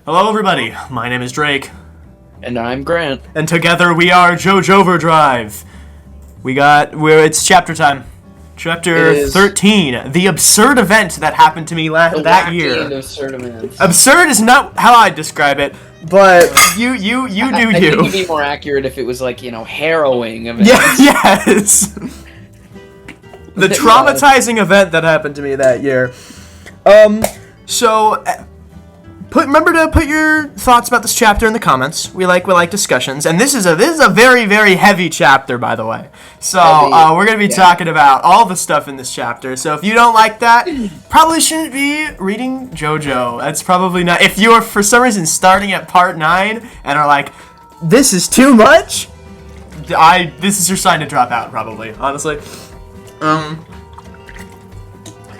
Hello everybody, my name is Drake. And I'm Grant. And together we are JOJO Overdrive. It's chapter time. Chapter 13, the absurd event that happened to me that year. Absurd events. Absurd is not how I describe it, but you do you. I think it'd be more accurate if it was like, harrowing event. Yeah, yes. The traumatizing event that happened to me that year. Remember to put your thoughts about this chapter in the comments. We like discussions, and this is a very, very heavy chapter, by the way. So we're gonna be talking about all the stuff in this chapter. So if you don't like that, probably shouldn't be reading JoJo. That's probably not. If you are for some reason starting at part 9 and are like, this is too much, this is your sign to drop out, probably. Honestly.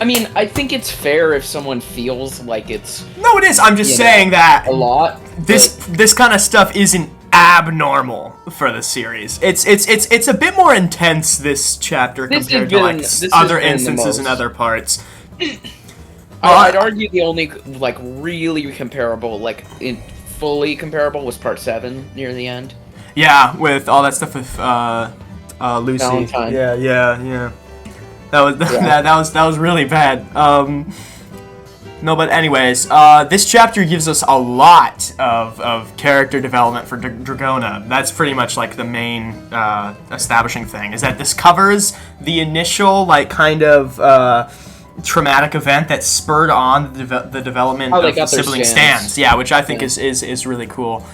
I mean, I think it's fair if someone feels like it's... No, it is. I'm just saying that... A lot. This kind of stuff isn't abnormal for the series. It's a bit more intense, this chapter, compared to other instances in other parts. I'd argue the only, really comparable, fully comparable was part 7 near the end. Yeah, with all that stuff with Lucy. Valentine. Yeah. That was really bad. No, but anyways, this chapter gives us a lot of character development for Dragona. That's pretty much like the main establishing thing. Is that this covers the initial traumatic event that spurred on the development of the sibling stands. Yeah, which I think is really cool.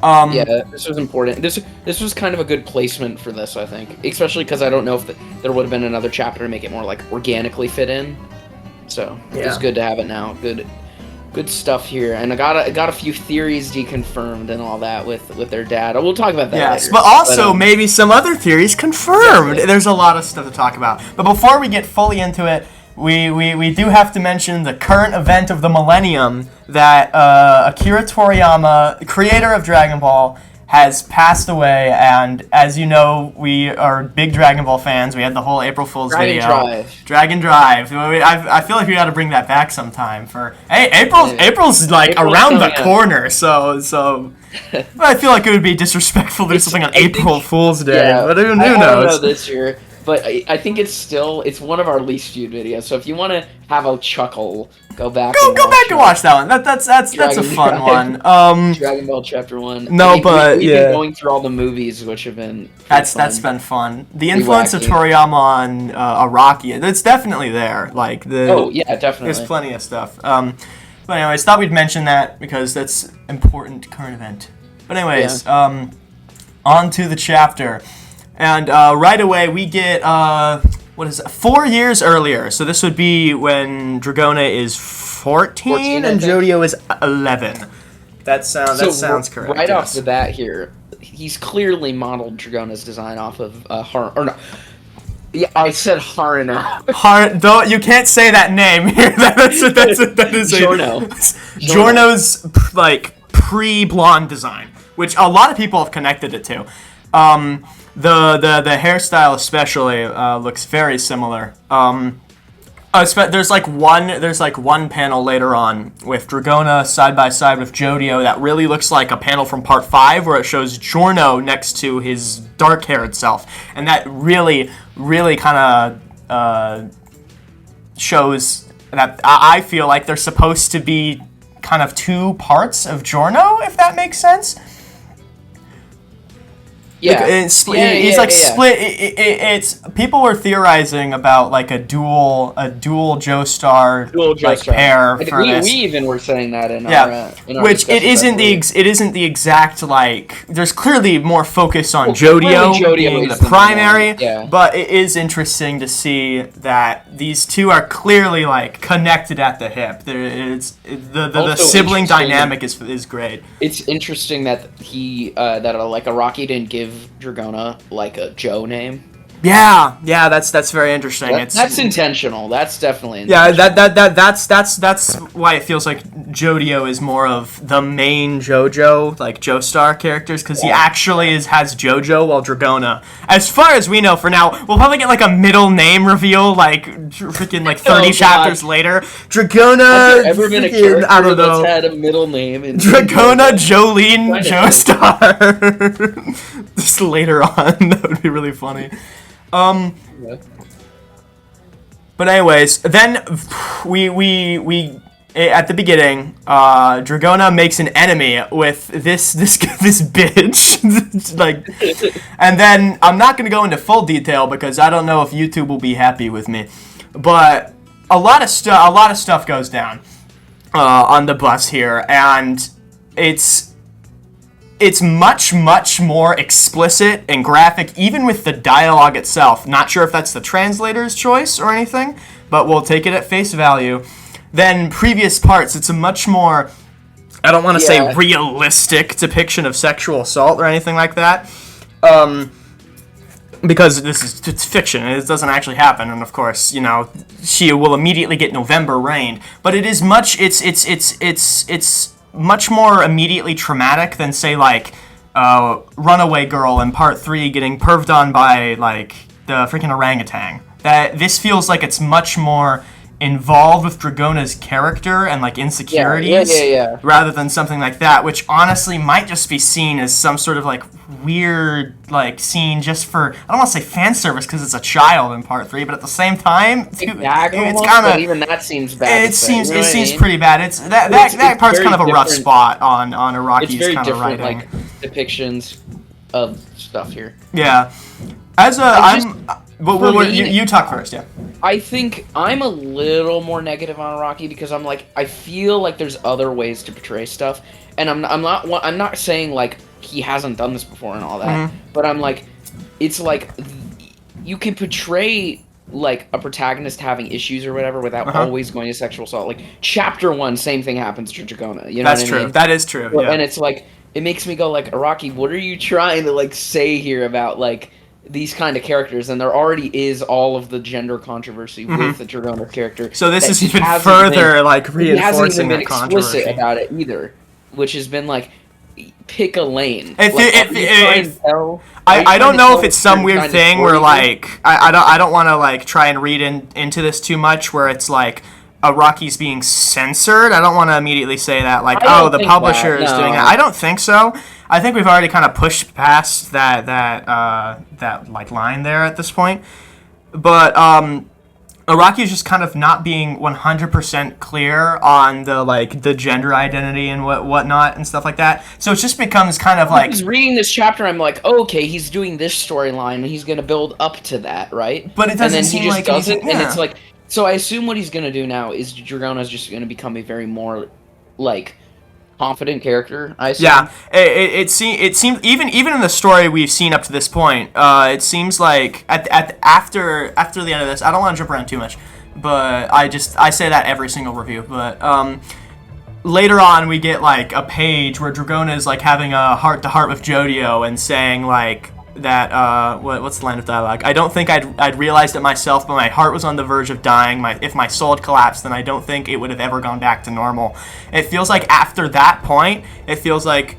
This was important. This was kind of a good placement for this, I think, especially because I don't know if there would have been another chapter to make it more organically fit in. So it's good to have it now. Good stuff here, and I got a few theories deconfirmed and all that with their dad. We'll talk about that. Yes, later. but also maybe some other theories confirmed. Definitely. There's a lot of stuff to talk about. But before we get fully into it, we do have to mention the current event of the millennium that Akira Toriyama, creator of Dragon Ball, has passed away. And as you know, we are big Dragon Ball fans. We had the whole April Fool's video. Dragon Drive. I feel like we got to bring that back sometime. April's around the corner, so I feel like it would be disrespectful to do something on April Fool's Day. But who knows? I don't know this year. But I think it's one of our least viewed videos. So if you want to have a chuckle, go back and watch that one. That's a fun one. Dragon Ball Chapter 1. We've been going through all the movies, which have been that's been fun. The influence of Toriyama on Araki, that's definitely there. Definitely. There's plenty of stuff. But anyways, thought we'd mention that because that's important current event. But anyways, on to the chapter. And right away we get 4 years earlier. So this would be when Dragona is 14 and Jojo is 11. That sounds correct. Right off the bat here, he's clearly modeled Dragona's design off of Yeah, I said Harina. Don't you can't say that name here. That is Giorno's pre-blonde design, which a lot of people have connected it to. The hairstyle especially looks very similar. There's one panel later on with Dragona side by side with Jojo that really looks like a panel from part 5 where it shows Giorno next to his dark-haired self, and that really kind of shows that I feel like they're supposed to be kind of two parts of Giorno, if that makes sense. He's split. It's people were theorizing about a dual Joestar pair for this. We even were saying that in our which it isn't the exact There's clearly more focus on Jojo being the primary, but it is interesting to see that these two are clearly connected at the hip. The sibling dynamic is great. It's interesting that Araki didn't give Dragona a Joe name. Yeah, that's very interesting. That's intentional. That's definitely intentional. That's why it feels like Jodio is more of the main JoJo, like Joestar characters, because he actually has JoJo, while Dragona, as far as we know for now, we'll probably get like a middle name reveal, like freaking like 30 chapters later. Dragona. Has there ever been a character that's had a middle name? Dragona JOJOLands Joestar. Just later on, that would be really funny. But anyways, then we at the beginning, Dragona makes an enemy with this bitch, like, and then I'm not gonna go into full detail because I don't know if YouTube will be happy with me, but a lot of stuff goes down on the bus here, and it's much more explicit and graphic, even with the dialogue itself. Not sure if that's the translator's choice or anything, but we'll take it at face value. Than previous parts, it's a much more, I don't want to say realistic depiction of sexual assault or anything like that, because it's fiction and it doesn't actually happen. And of course, you know, she will immediately get November rained, but it is it's much more immediately traumatic than, say, like, Runaway Girl in Part 3 getting perved on by, like, the freaking orangutan. That this feels like it's much more involved with Dragona's character and, like, insecurities, rather than something like that, which honestly might just be seen as some sort of, like, weird, like, scene just for, I don't want to say fan service because it's a child in Part 3, but at the same time, it's kind of, even that seems bad. It seems pretty bad. It's that part's kind of a rough spot on Araki's kind of writing. Like, depictions of stuff here. Yeah, you talk first. Yeah. I think I'm a little more negative on Araki because I'm like, I feel like there's other ways to portray stuff, and I'm not saying like he hasn't done this before and all that, but I'm like, it's like you can portray like a protagonist having issues or whatever without always going to sexual assault. Like Chapter 1, same thing happens to Dragona. You know That's what true. I mean? That is true. Yeah. And it's like, it makes me go like, Araki, what are you trying to like say here about like these kind of characters? And there already is all of the gender controversy with the Dragona character. So this is even further like reinforcing that controversy. He hasn't even been explicit about it either, which has been like, pick a lane. I don't know if it's some weird thing where like I don't want to like try and read into this too much, where it's like Araki's being censored. I don't want to immediately say that like, oh, the publisher is doing that. I don't think so. I think we've already kind of pushed past that like line there at this point. But Araki is just kind of not being 100% clear on the gender identity and whatnot and stuff like that. So it just becomes kind of like, reading this chapter, I'm like, oh, okay, he's doing this storyline and he's gonna build up to that, right? But it doesn't seem like doesn't, and it's like, so I assume what he's gonna do now is Dragona's just gonna become a very more like confident character, I assume. Yeah, it seems even in the story we've seen up to this point, it seems like after the end of this, I don't want to jump around too much, but I say that every single review, but later on we get like a page where Dragona is like having a heart-to-heart with Jodio and saying like that what's the line of dialogue? I don't think I'd realized it myself, but my heart was on the verge of dying. If my soul had collapsed, then I don't think it would have ever gone back to normal. It feels like after that point, it feels like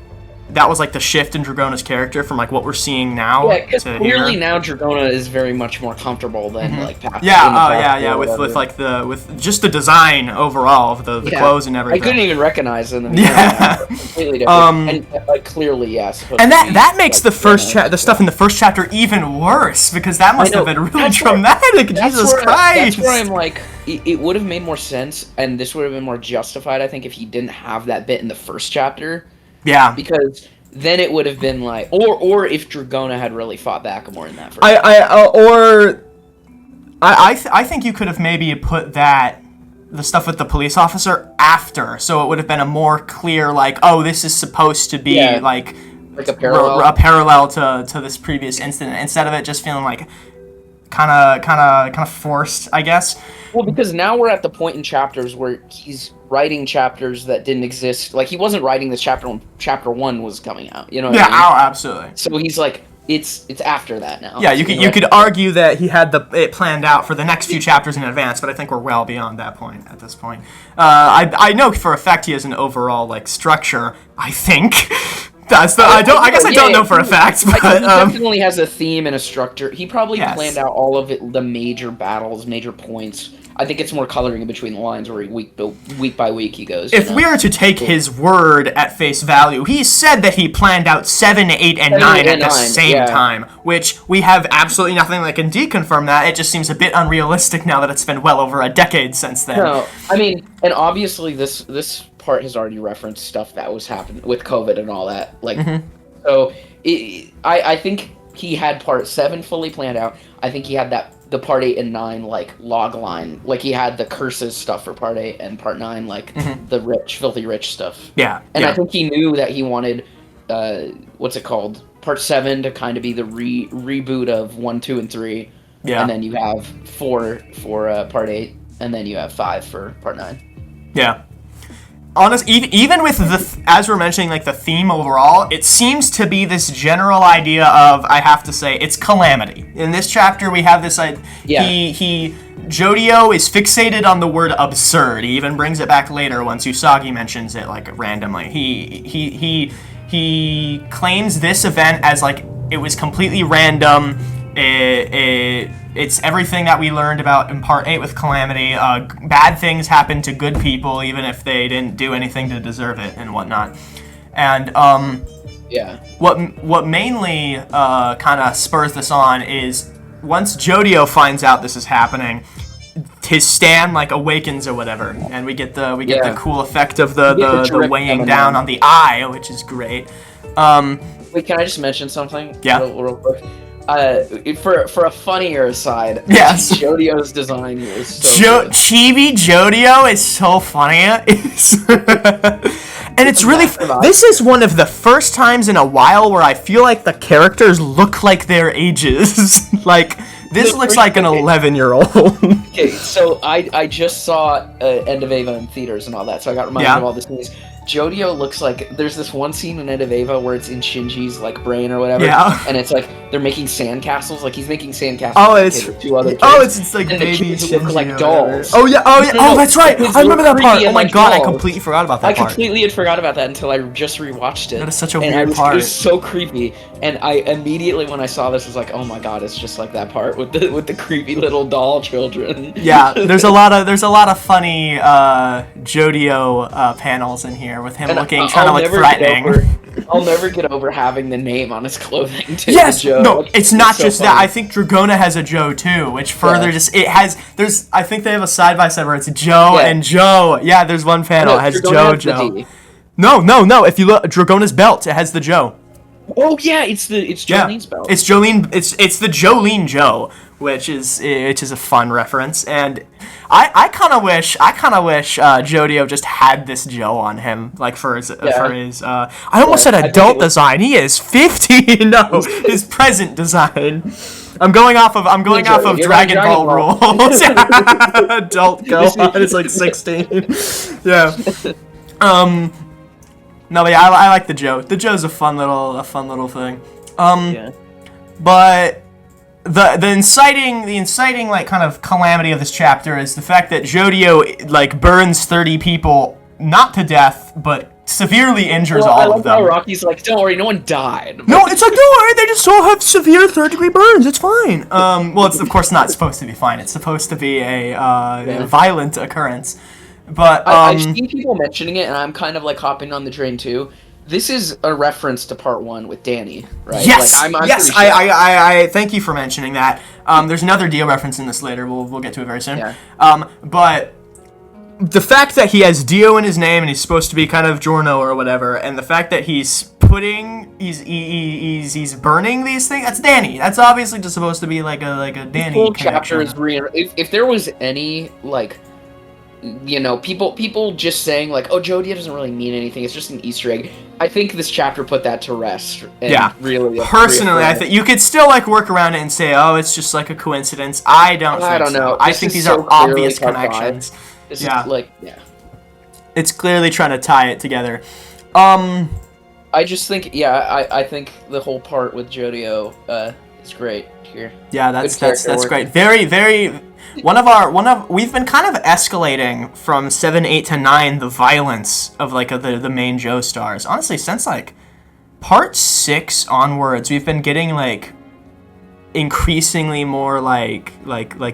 that was like the shift in Dragona's character from like what we're seeing now. Yeah, because clearly now Dragona is very much more comfortable than like past. Yeah, with like with just the design overall of the clothes and everything. I couldn't even recognize them. Yeah, completely different. And like clearly, yes. And that makes the first the stuff in the first chapter even worse, because that must have been really traumatic. Jesus Christ. That's where I'm like, it would have made more sense, and this would have been more justified, I think, if he didn't have that bit in the first chapter. Yeah, because then it would have been like, or if Dragona had really fought back more in that first. I think you could have maybe put the stuff with the police officer after, so it would have been a more clear like, oh, this is supposed to be like a parallel to this previous incident, instead of it just feeling like kind of forced, I guess. Well, because now we're at the point in chapters where he's writing chapters that didn't exist. Like, he wasn't writing this chapter when Chapter 1 was coming out, you know what I mean? Yeah, absolutely. So he's like, it's after that now. Yeah, you could argue that he had it planned out for the next few chapters in advance, but I think we're well beyond that point at this point. I know for a fact he has an overall like structure. I think that's the. I don't know for a fact, but he definitely has a theme and a structure. He probably planned out all of it, the major battles, major points. I think it's more coloring in between the lines where week by week he goes. If we are to take his word at face value, he said that he planned out 7, 8, and 9 at the same time, which we have absolutely nothing that can deconfirm that. It just seems a bit unrealistic now that it's been well over a decade since then. No, I mean, and obviously this part has already referenced stuff that was happening with COVID and all that. Like, so I think he had part 7 fully planned out. I think he had the part 8 and 9 like log line, like he had the curses stuff for part 8 and part 9 like the filthy rich stuff. Yeah, and I think he knew that he wanted what's it called, part 7 to kind of be the reboot of 1, 2, and 3. Yeah, and then you have 4 for part 8, and then you have 5 for part 9. Yeah. Honestly, even with as we're mentioning, like the theme overall, it seems to be this general idea of, I have to say, it's calamity. In this chapter, we have this idea. Jojo is fixated on the word absurd. He even brings it back later once Usagi mentions it like randomly. He claims this event as like it was completely random. It's everything that we learned about in part 8 with Calamity. Bad things happen to good people, even if they didn't do anything to deserve it and whatnot. And what mainly kind of spurs this on is once Jojo finds out this is happening, his stand like awakens or whatever, and we get the cool effect of the weighing down on the eye, which is great. Wait, can I just mention something? Yeah. Real quick. For a funnier side, yes, Jojo's design was so good. Chibi Jojo is so funny. And it's really this is one of the first times in a while where I feel like the characters look like their ages. Like this looks like an 11-year-old. Okay, so I just saw End of Ava in theaters and all that, so I got reminded of all this news. Jojo looks like there's this one scene in End of Ava where it's in Shinji's like brain or whatever, and it's like they're making sandcastles. Like he's making sandcastles. Oh, it's with 2 other kids. Oh, it's like and baby the kids Shinji look like dolls. Oh yeah. Oh, that's right. I remember that part. Oh my god, dolls. I completely forgot about that part. I completely had forgot about that until I just rewatched it. That is such a weird part. It was so creepy, and I immediately when I saw this was like, oh my god, it's just like that part with the creepy little doll children. Yeah, there's a lot of funny Jojo panels in here with him looking kind of like threatening. I'll never get over having the name on his clothing too. Yes, Joe. no, it's not so just funny. That. I think Dragona has a Joe too, which further just there's I think they have a side by side where it's Joe and Joe. Yeah, there's one panel it has JoJo. No. If you look Dragona's belt, it has the Joe. Oh yeah, it's Jolene's belt. It's Jolene. It's the Jolene Joe, which is a fun reference, and I kind of wish Jojo just had this Joe on him, like for his I almost said adult design. He is 50. No, his present design. I'm going off of Dragon Ball rules. Adult Gohan is like 16. Yeah. No, but yeah, I like the Joe. The Joe's a fun little thing. But the inciting like kind of calamity of this chapter is the fact that Jojo like burns 30 people, not to death, but severely injures all of them. How Rocky's like, don't worry, no one died. No, it's like, don't worry, they just all have severe third-degree burns. It's fine. Well, it's of course not supposed to be fine. It's supposed to be a violent occurrence. But I've seen people mentioning it, and I'm kind of like hopping on the train too. This is a reference to part 1 with Danny, right? Yes, I'm yes. Sure. I thank you for mentioning that. There's another Dio reference in this later. We'll get to it very soon. Yeah. But the fact that he has Dio in his name and he's supposed to be kind of Giorno or whatever, and the fact that he's burning these things, that's Danny. That's obviously just supposed to be like a Danny. The whole chapter is if there was any like, you know, people just saying like, oh, Jojo doesn't really mean anything, it's just an Easter egg. I think this chapter put that to rest. And really, personally, I think you could still like work around it and say, oh, it's just like a coincidence. I don't know. I think these are obvious connections. It's like, it's clearly trying to tie it together. I just think, I think the whole part with Jojo is great here. Yeah, that's great. Very, very. We've been kind of escalating from 7, 8 to 9 the violence of like the main Joestars. Honestly, since like part 6 onwards, we've been getting like increasingly more like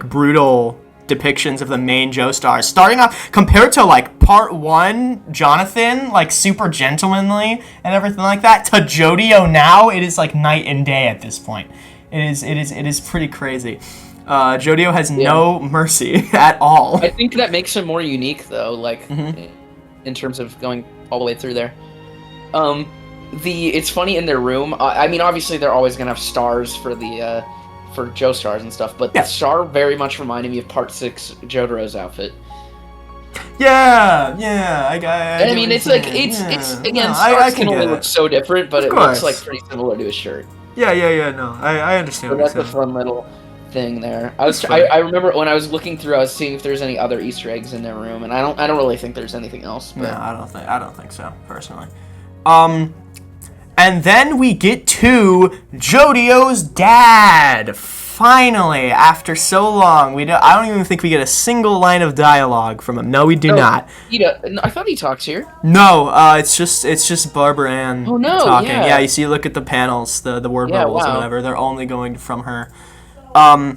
brutal depictions of the main Joestars. Starting off compared to like part 1, Jonathan like super gentlemanly and everything like that, to Jojo now, it is like night and day at this point. It is pretty crazy. Jojo has no mercy at all. I think that makes him more unique, though, like, in terms of going all the way through there. It's funny in their room. I mean, obviously, they're always going to have stars for the, for Joestars and stuff, but the star very much reminded me of Part 6 Jotaro's outfit. Yeah, I mean, it's like, it's again, stars can only look so different, but it looks, like, pretty similar to his shirt. Yeah, no, I understand what you're saying. That's a fun little thing there. I remember when I was looking through, I was seeing if there's any other Easter eggs in their room, and I don't really think there's anything else. But... No, I don't think so personally. And then we get to Jojo's dad. Finally, after so long, I don't even think we get a single line of dialogue from him. No, we do not. I thought he talks here. No, it's just Barbara Ann talking. Yeah, you see, look at the panels, the word bubbles and whatever. They're only going from her. Two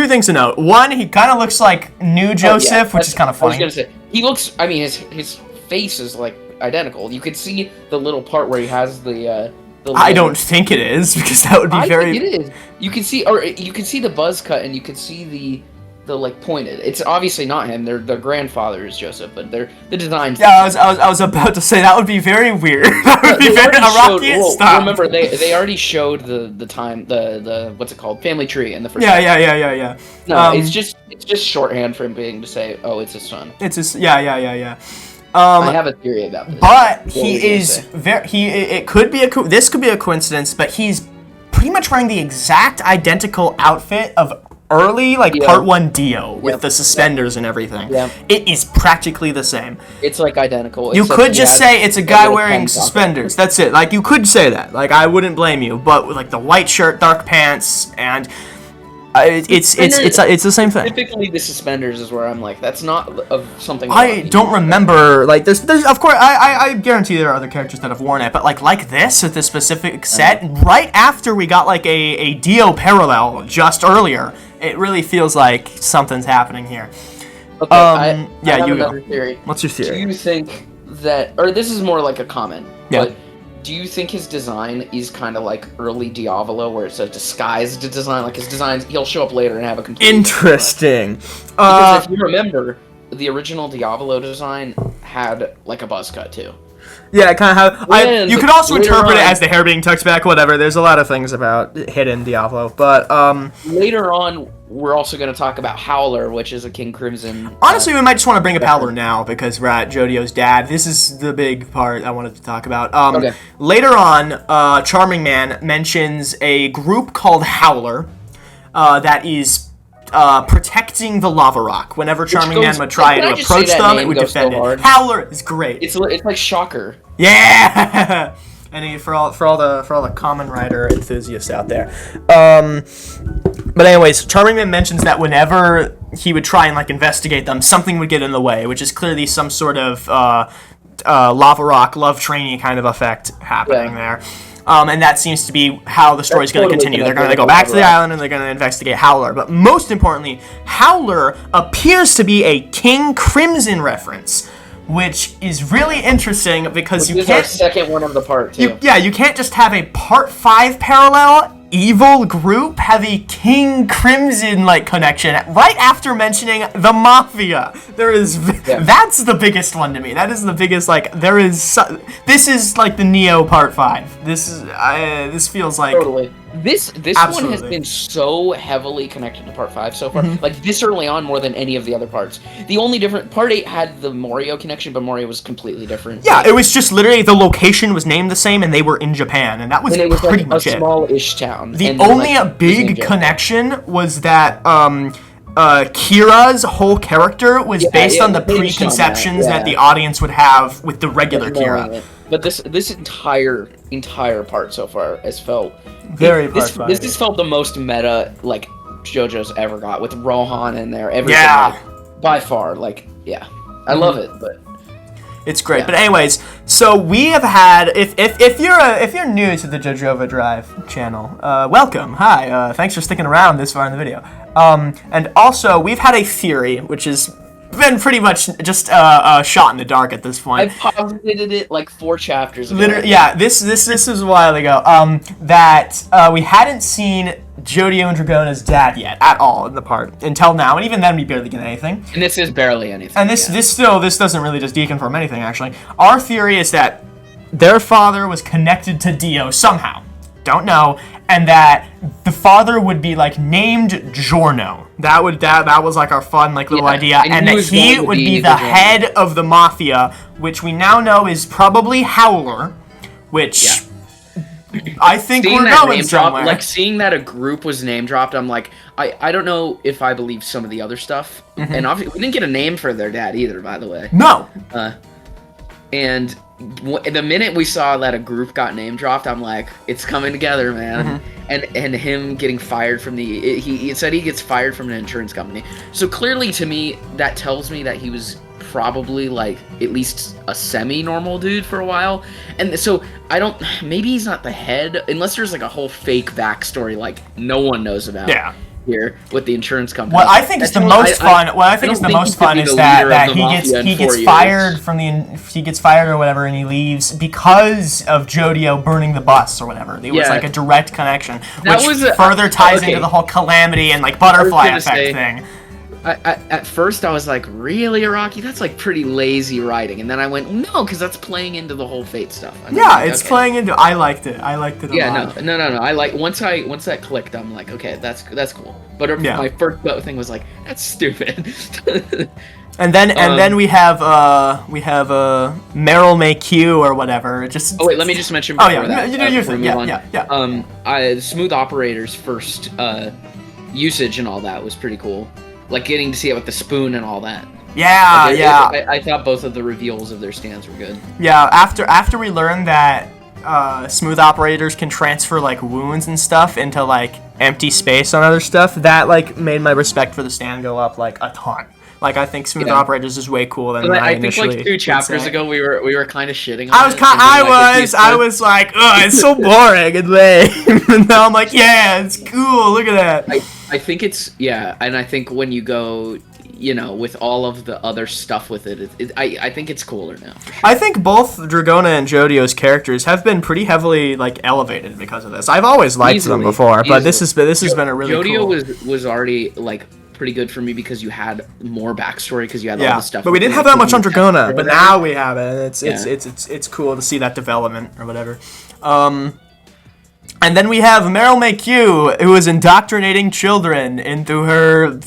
things to note. One, he kind of looks like new Joseph, which is kind of funny. I was gonna say, he looks. I mean, his face is like identical. You could see the little part where he has the I don't think it is, because that would be I think it is. You can see the buzz cut, and you can see the like pointed. It's obviously not him. Their grandfather is Joseph, but the design. Yeah, I was about to say that would be very weird. That would be very Iraqi style. Remember, they already showed the time the what's it called, family tree in the first. Yeah. No, it's just shorthand for him being to say, oh, it's his son. It's his. Yeah. I have a theory about this. But he is very. It could be this could be a coincidence, but he's pretty much wearing the exact identical outfit of early part 1 Dio with the suspenders and everything. Yeah. It is practically the same. It's like identical. You could just say it's a guy wearing suspenders. That's it. Like, you could say that. Like, I wouldn't blame you. But with like the white shirt, dark pants, and it's the same thing. Typically, the suspenders is where I'm like, that's not of something. I don't remember. Like, there's of course, I guarantee there are other characters that have worn it, but like this at this specific set, right after we got like a Dio parallel just earlier, it really feels like something's happening here. Okay, I have another theory. What's your theory? Do you think that, or this is more like a comment, but do you think his design is kind of like early Diavolo, where it's a disguised design? Like his designs, he'll show up later and have a complete interesting. Because if you remember, the original Diavolo design had like a buzz cut too. Yeah, kind of how you could also interpret it as the hair being tucked back, whatever. There's a lot of things about hidden Diavolo, but later on we're also going to talk about Howler, which is a King Crimson. Honestly, we might just want to bring up Howler now because we're at Jojo's dad. This is the big part I wanted to talk about. Later on, Charming Man mentions a group called Howler that is protecting the lava rock. Whenever Charming Man would try to approach them, it would defend it. Howler is great. It's like Shocker. Yeah. And for all the Kamen Rider enthusiasts out there. But anyways, Charming Man mentions that whenever he would try and like investigate them, something would get in the way, which is clearly some sort of lava rock love trainee kind of effect happening there. And that seems to be how the story's going to continue. They're going to go back to the island and they're going to investigate Howler. But most importantly, Howler appears to be a King Crimson reference, which is really interesting because you can't. This is our second one of the part too. You can't just have a part 5 parallel evil group have a King Crimson connection right after mentioning the Mafia. That's the biggest one to me. That is the biggest this is like the Neo part 5. This feels like totally. This one has been so heavily connected to part 5 so far. Like this early on more than any of the other parts. The only different part 8 had the Morio connection, but Morio was completely different. Yeah, it was just literally the location was named the same and they were in Japan, and that was pretty much a small-ish town. The only big connection was that Kira's whole character was based on the hinged on that, preconceptions that the audience would have with the regular Kira. But this entire part so far has felt very this has felt the most meta like JoJo's ever got, with Rohan in there. Everything, like, by far, like, I love it, but it's great. But anyways, so we have had, if you're new to the JoJo Drive channel, welcome. Hi. Thanks for sticking around this far in the video. And also we've had a theory, which has been pretty much just a shot in the dark at this point. I posited it like 4 chapters ago. Literally, this was a while ago. That we hadn't seen Jojo and Dragona's dad yet at all in the part until now, and even then we barely get anything. And this is barely anything. And this doesn't really just deconfirm anything. Actually, our theory is that their father was connected to Dio somehow. Don't know, and that the father would be like named Giorno. That was like our fun like little idea, and that he would be the head of the mafia, which we now know is probably Howler, which I think seeing we're going somewhere. Like seeing that a group was name dropped, I'm like, I don't know if I believe some of the other stuff, and obviously we didn't get a name for their dad either, by the way. No. And the minute we saw that a group got name dropped, I'm like, it's coming together, man. And him getting fired from he said he gets fired from an insurance company. So clearly, to me, that tells me that he was probably like at least a semi-normal dude for a while. And so maybe he's not the head, unless there's like a whole fake backstory like no one knows about. Yeah. Here with the insurance company. What I think is the most fun. What I think is the most fun is that he gets fired from he gets fired or whatever, and he leaves because of Jojo burning the bus or whatever. It was like a direct connection, which further ties into the whole calamity and like butterfly effect thing. At first I was like, really, Iraqi? That's like pretty lazy writing. And then I went, no, because that's playing into the whole fate stuff. It's playing into. I liked it a lot. No. I like once that clicked, I'm like, okay, that's cool. But my first thing was like, that's stupid. And then we have Meryl May Q or whatever. Let me just mention before that. You do your thing. Smooth Operator's first usage and all that was pretty cool. Like getting to see it with the spoon and all that. I thought both of the reveals of their stands were good. Yeah, after we learned that Smooth Operators can transfer like wounds and stuff into like empty space on other stuff, that like made my respect for the stand go up like a ton. Like I think Smooth Operators is way cooler than I initially. I think like 2 chapters ago we were kind of shitting on I was like, oh, it's so boring and lame. And now I'm like, yeah, it's cool. Look at that. I think it's and I think when you go, with all of the other stuff with it, I think it's cooler now. For sure. I think both Dragona and Jojo's characters have been pretty heavily like elevated because of this. I've always liked them before, but this has been a really cool. Jojo was already like pretty good for me because you had more backstory because you had all the stuff. But we didn't have that much on Dragona, but now we have it. It's cool to see that development or whatever. And then we have Meryl May Q, who is indoctrinating children into her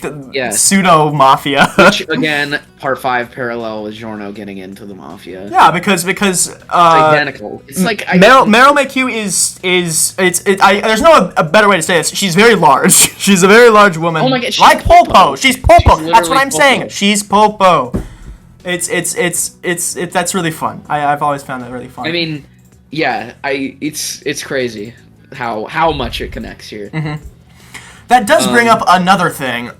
pseudo-mafia. Which, again, part 5 parallel with Giorno getting into the mafia. Yeah, because it's identical. It's like Meryl May Q there's no a better way to say this. She's very large. She's a very large woman. Oh my god, like Popo. She's Popo. That's what I'm saying. She's Popo. It's that's really fun. I've always found that really fun. I mean, it's crazy how much it connects here. That does bring up another thing.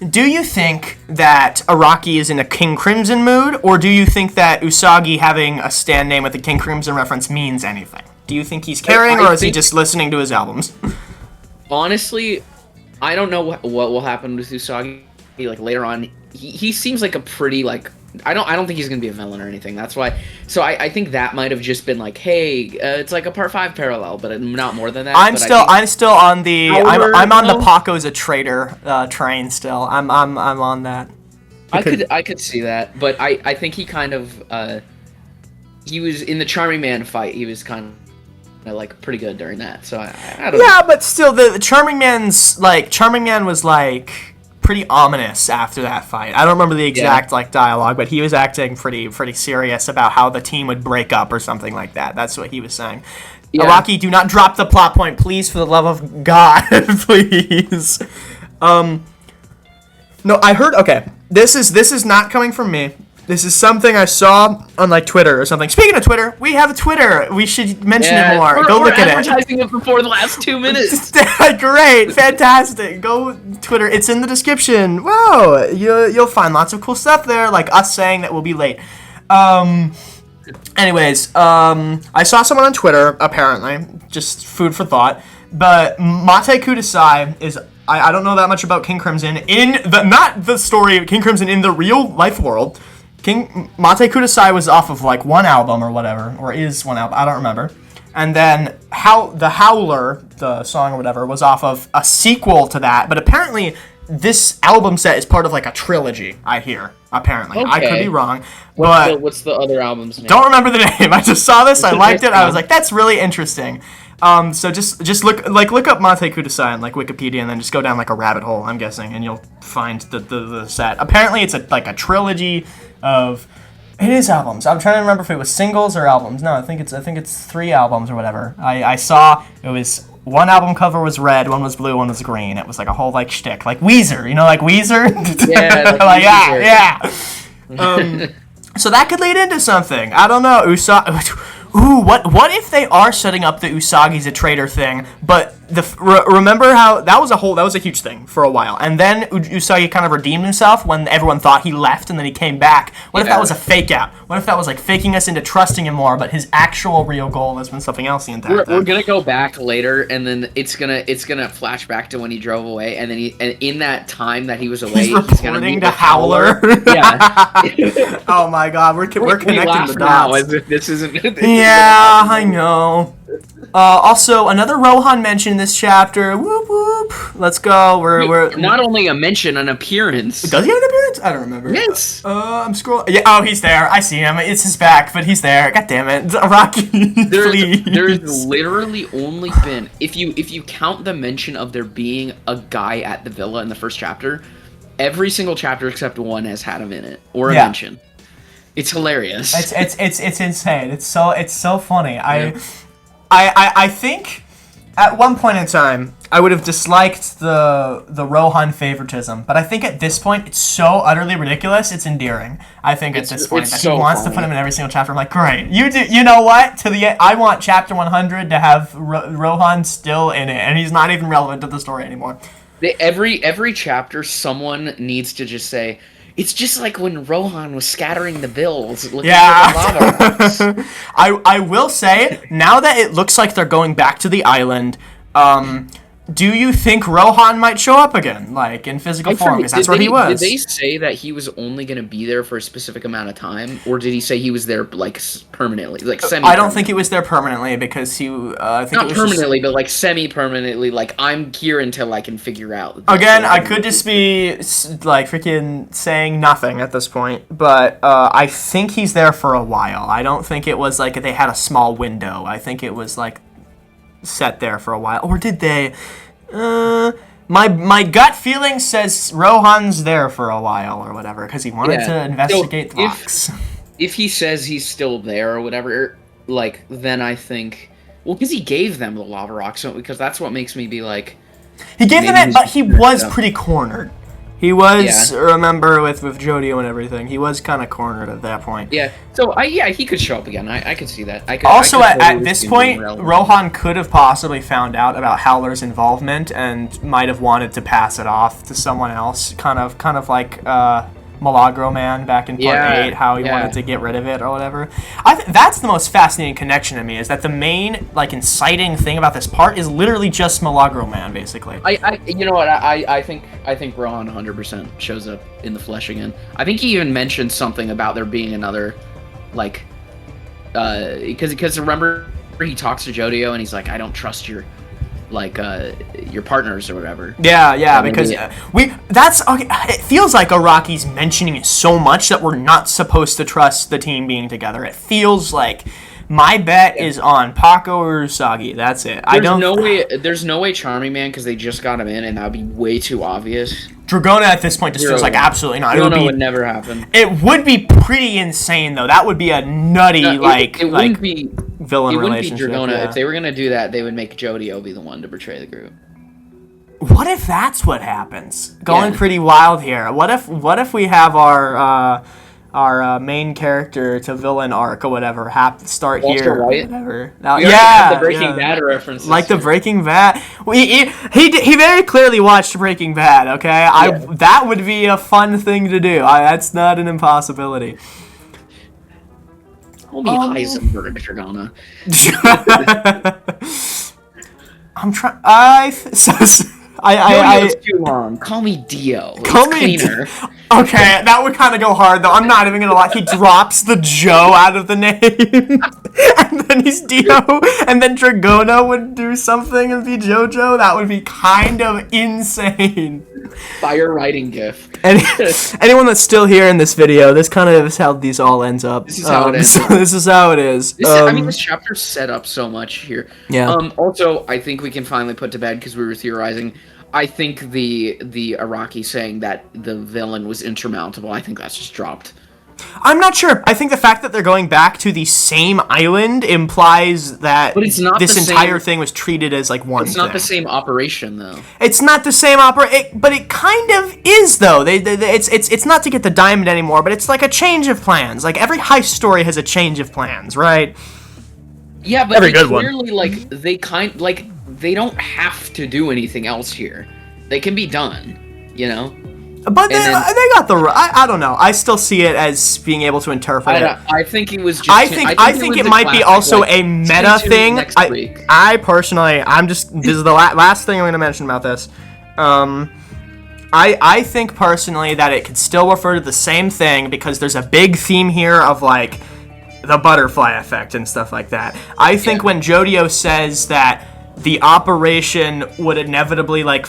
Do you think that Araki is in a King Crimson mood, or do you think that Usagi having a stand name with a King Crimson reference means anything? Do you think he's caring, or is he just listening to his albums? Honestly, I don't know what will happen with Usagi. Like later on, he seems like a pretty like. I don't think he's gonna be a villain or anything. That's why. So I think that might have just been like, hey, it's like a part 5 parallel, but not more than that. I'm still on the I'm on the Paco's a traitor train still. I'm on that. I could see that, but I think he kind of he was in the Charming Man fight. He was kind of like pretty good during that. So I don't know. Yeah, but still, the Charming Man was like pretty ominous after that fight. I don't remember the exact like dialogue, but he was acting pretty serious about how the team would break up or something like that. That's what he was saying. Yeah. Araki, do not drop the plot point, please, for the love of God, please. No, I heard. Okay, this is not coming from me. This is something I saw on like Twitter or something. Speaking of Twitter, we have a Twitter. We should mention it more. Go look at it. We're advertising it before the last 2 minutes. Great, fantastic. Go Twitter. It's in the description. Wow, you'll find lots of cool stuff there, like us saying that we'll be late. Anyways, I saw someone on Twitter, apparently, just food for thought, but Mate Kudasai is, I don't know that much about King Crimson, not the story of King Crimson in the real life world. Mate Kudasai was off of like one album or whatever, or is one album, I don't remember. And then the Howler, the song or whatever, was off of a sequel to that, but apparently this album set is part of like a trilogy, I hear, apparently. Okay. I could be wrong. What's the other album's name? Don't remember the name. I just saw this, I liked it, I was like, that's really interesting. So just look up Mate Kudasai on like Wikipedia and then just go down like a rabbit hole, I'm guessing, and you'll find the set. Apparently it's like a trilogy of, it is albums. I'm trying to remember if it was singles or albums. No, I think it's 3 albums or whatever. I saw it was one album cover was red, one was blue, one was green. It was like a whole like shtick, like Weezer, like Weezer. Yeah, like yeah. So that could lead into something. I don't know. Ooh, what if they are setting up the Usagi's a traitor thing? But remember how that was a huge thing for a while, and then Usagi kind of redeemed himself when everyone thought he left, and then he came back. What if that was a fake out? What if that was like faking us into trusting him more, but his actual real goal has been something else the entire time? We're gonna go back later, and then it's gonna flash back to when he drove away, and then in that time that he was away, he's gonna meet to Howler. Yeah. Oh my God, we're connecting the dots. Now as if this isn't. Yeah, I know. Also, another Rohan mention in this chapter. Whoop whoop. Let's go. We're not only a mention, an appearance. Does he have an appearance? I don't remember. Yes. I'm scrolling. Yeah. Oh, he's there. I see him. It's his back, but he's there. God damn it, Rocky. Please. There's literally only been, if you count the mention of there being a guy at the villa in the first chapter, every single chapter except one has had him in it or a mention. It's hilarious. It's insane. It's so funny. Yeah. I think at one point in time I would have disliked the Rohan favoritism, but I think at this point it's so utterly ridiculous. It's endearing. I think at this point that he wants to put him in every single chapter. I'm like, great. You know what? To the end, I want chapter 100 to have Rohan still in it, and he's not even relevant to the story anymore. Every chapter, someone needs to just say, it's just like when Rohan was scattering the bills. Looking at the lava rocks. I will say, now that it looks like they're going back to the island, do you think Rohan might show up again, like in physical form? Because that's where he was. Did they say that he was only going to be there for a specific amount of time, or did he say he was there like permanently, like semi? I don't think he was there permanently because he. I think not it was permanently, but like semi-permanently. Like I'm here until I can figure out. Again, I could just be like freaking saying nothing at this point, but I think he's there for a while. I don't think it was like they had a small window. I think it was like set there for a while, or did they? My gut feeling says Rohan's there for a while or whatever because he wanted to investigate the rocks. If he says he's still there or whatever, like then I think because he gave them the lava rocks, so because that's what makes me be like he gave them it, but he was pretty cornered. He was, remember, with Jojo and everything, he was kind of cornered at that point. Yeah, so, he could show up again. I could see that. At this point, Rohan could have possibly found out about Howler's involvement and might have wanted to pass it off to someone else, kind of like Milagro Man back in part 8, how he wanted to get rid of it or whatever. That's the most fascinating connection to me, is that the main like inciting thing about this part is literally just Milagro Man, basically. You know what, I think Rohan 100% shows up in the flesh again. I think he even mentioned something about there being another, like, because remember he talks to Jojo and he's like, I don't trust your partners or whatever. Yeah, because that's okay. It feels like Araki's mentioning it so much that we're not supposed to trust the team being together. It feels like my bet is on Paco or Usagi. That's it. There's no way Charming Man, because they just got him in, and that would be way too obvious. Dragona at this point just feels like absolutely not. It would never happen. It would be pretty insane though. That would be a nutty it wouldn't be villain relationship. It wouldn't be Dragona. Yeah. If they were gonna do that, they would make Jojo be the one to betray the group. What if that's what happens? Going Yeah. pretty wild here. What if we have our main character to villain arc or whatever start Walter here? White? Whatever. Now, We already have the Breaking Bad references. Like the here. Breaking Bad. He very clearly watched Breaking Bad. Okay, that would be a fun thing to do. That's not an impossibility. Call me Heisenberg, Dragona. I'm trying. It's too long. Call me Dio. Call It's me cleaner. Okay, that would kind of go hard though. I'm not even gonna lie. He drops the Joe out of the name, and then he's Dio, and then Dragona would do something and be JoJo. That would be kind of insane. Fire writing gif. Anyone that's still here in this video, this kind of is how these all ends up. This is how it ends. So this is how it is. I mean, this chapter's set up so much here. Yeah. Also, I think we can finally put to bed because we were theorizing. I think the Araki saying that the villain was insurmountable. I think that's just dropped. I'm not sure. I think the fact that they're going back to the same island implies that But it's not this the entire same- thing was treated as like one It's thing. not the same operation, though. It's not the same but it kind of is though. It's not to get the diamond anymore, but it's like a change of plans. Like every heist story has a change of plans, right? Yeah, but Every they good one. clearly they don't have to do anything else here. They can be done, you know. But they then- got the. I don't know. I still see it as being able to interpret it. I think it was just. I think it was might a be classic, also like, a meta stay tuned thing. next week. I personally, this is the last thing I'm going to mention about this. I think personally that it could still refer to the same thing because there's a big theme here of like the butterfly effect and stuff like that. I think when Jojo says that the operation would inevitably like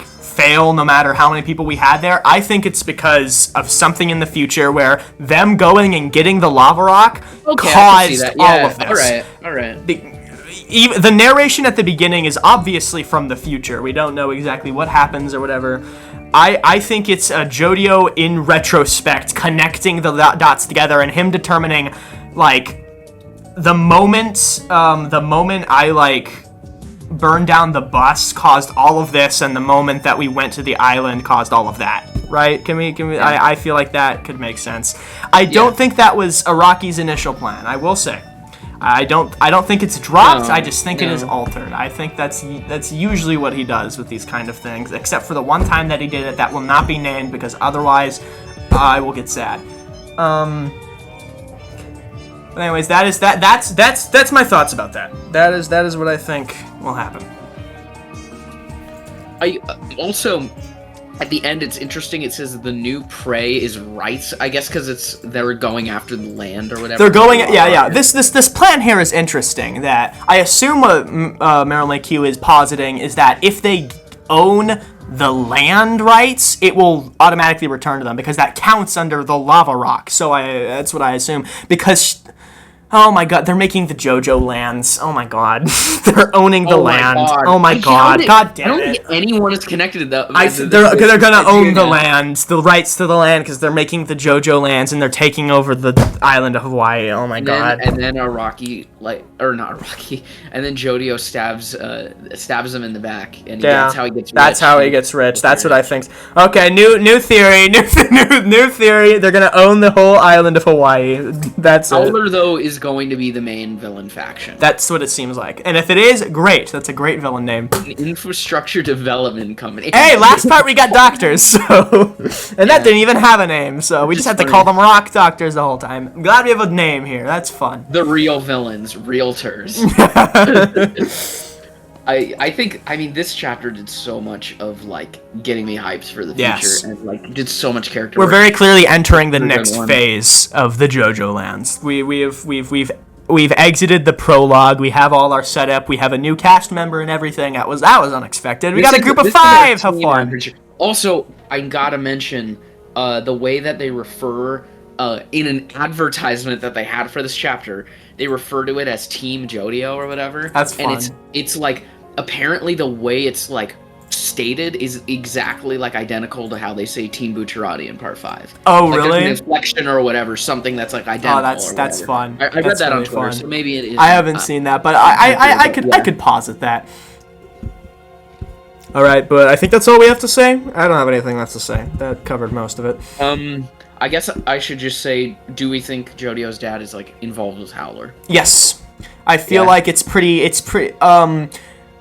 fail no matter how many people we had there, I think it's because of something in the future where them going and getting the lava rock caused all of this. All right. The narration at the beginning is obviously from the future. We don't know exactly what happens or whatever. I think it's Jojo in retrospect connecting the dots together and him determining like the moment I like burned down the bus caused all of this, and the moment that we went to the island caused all of that. Right? Can we? Yeah. I feel like that could make sense. I don't think that was Araki's initial plan. I will say. I don't think it's dropped. I just think it is altered. I think that's usually what he does with these kind of things, except for the one time that he did it that will not be named because otherwise I will get sad. But anyways, that's my thoughts about that. That is what I think will happen. I also at the end it's interesting. It says the new prey is right. I guess because they were going after the land or whatever. They're going. Yeah. This plan here is interesting. That I assume what Marilyn Q is positing is that if they own the land rights, it will automatically return to them because that counts under the lava rock. So that's what I assume because. Oh my god, they're making the JOJOLands. Oh my god. They're owning the land. Oh my god. God damn it. I don't think anyone is connected to that. They're gonna own the land, the rights to the land, because they're making the JOJOLands and they're taking over the island of Hawaii. Oh my god. And then Araki, and then Jojo stabs him in the back, and that's how he gets rich. That's how he gets rich. That's what I think. Okay, new theory. New theory. They're gonna own the whole island of Hawaii. That's it. Howler, though, is going to be the main villain faction. That's what it seems like. And if it is, great. That's a great villain name. An infrastructure development company. Hey, last part we got doctors, so... And that didn't even have a name, so we just had to call them rock doctors the whole time. I'm glad we have a name here. That's fun. The real villains. Realtors. I mean, this chapter did so much of, like, getting me hyped for the future. And, like, did so much character We're work. very clearly entering the next phase of the JOJOLands. We've exited the prologue. We have all our setup. We have a new cast member and everything. That was unexpected. We got a group of 5. How fun. Also, I gotta mention the way that they refer in an advertisement that they had for this chapter. They refer to it as Team Jojo or whatever. That's fun. And it's like apparently the way it's like stated is exactly like identical to how they say Team Bucciarati in Part 5. Oh, like really? An inflection or whatever, something that's like identical. Oh, that's fun. I read that on Twitter, so maybe it is. I haven't seen that, but I could posit that. All right, but I think that's all we have to say. I don't have anything else to say. That covered most of it. I guess I should just say, do we think Jojo's dad is like involved with Howler? Yes, I feel like it's pretty.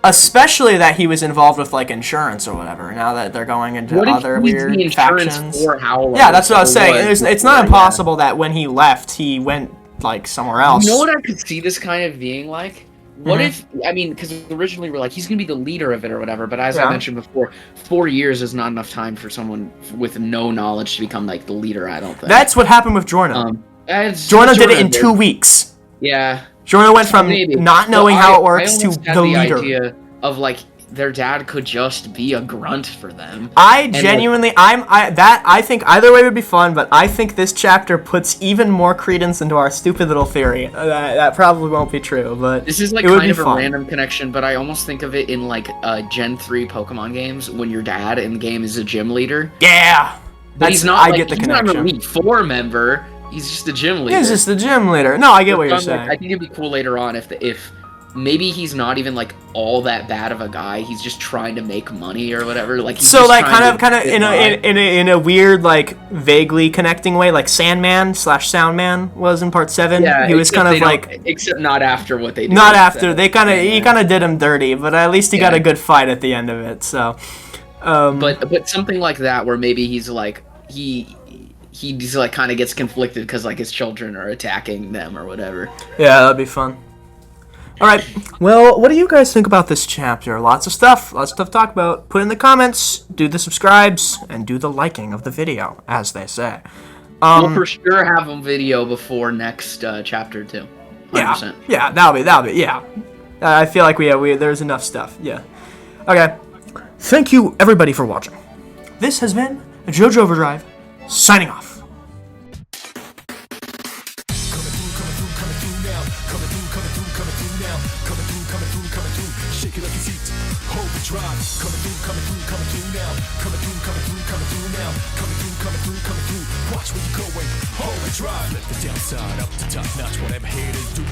Especially that he was involved with like insurance or whatever. Now that they're going into other weird factions. For Howler, yeah, that's what I was saying. It's not impossible that when he left, he went like somewhere else. You know what I could see this kind of being like? What if, I mean, because originally we're like, he's going to be the leader of it or whatever, but as I mentioned before, 4 years is not enough time for someone with no knowledge to become, like, the leader, I don't think. That's what happened with Jorno. Jorno did it in 2 weeks. Yeah. Jorno went from not knowing how it works to the leader. Idea of, like, their dad could just be a grunt for them. I genuinely, I think either way would be fun, but I think this chapter puts even more credence into our stupid little theory. That probably won't be true, but this is like kind of a random connection, but I almost think of it in like Gen 3 Pokemon games when your dad in the game is a gym leader. Yeah! But he's not, I get the connection. He's not an Elite Four member, he's just a gym leader. He's just a gym leader. No, I get what you're saying. I think it'd be cool later on if maybe he's not even like all that bad of a guy. He's just trying to make money or whatever. Like he's so like kind of in a weird like vaguely connecting way, like Sandman/Soundman was in part 7. Yeah, he was kind of like except not after what they did. Not after he kind of did him dirty, but at least he got a good fight at the end of it. So, but something like that where maybe he's like he's like kind of gets conflicted because like his children are attacking them or whatever. Yeah, that'd be fun. All right. Well, what do you guys think about this chapter? Lots of stuff to talk about. Put in the comments, do the subscribes, and do the liking of the video, as they say. We'll for sure have a video before next chapter too. 100%. Yeah, that'll be. Yeah, I feel like there's enough stuff. Yeah. Okay. Thank you everybody for watching. This has been JoJo Overdrive, signing off. Watch where you're going, hold and drive. Let the downside up to top notch, whatever haters do.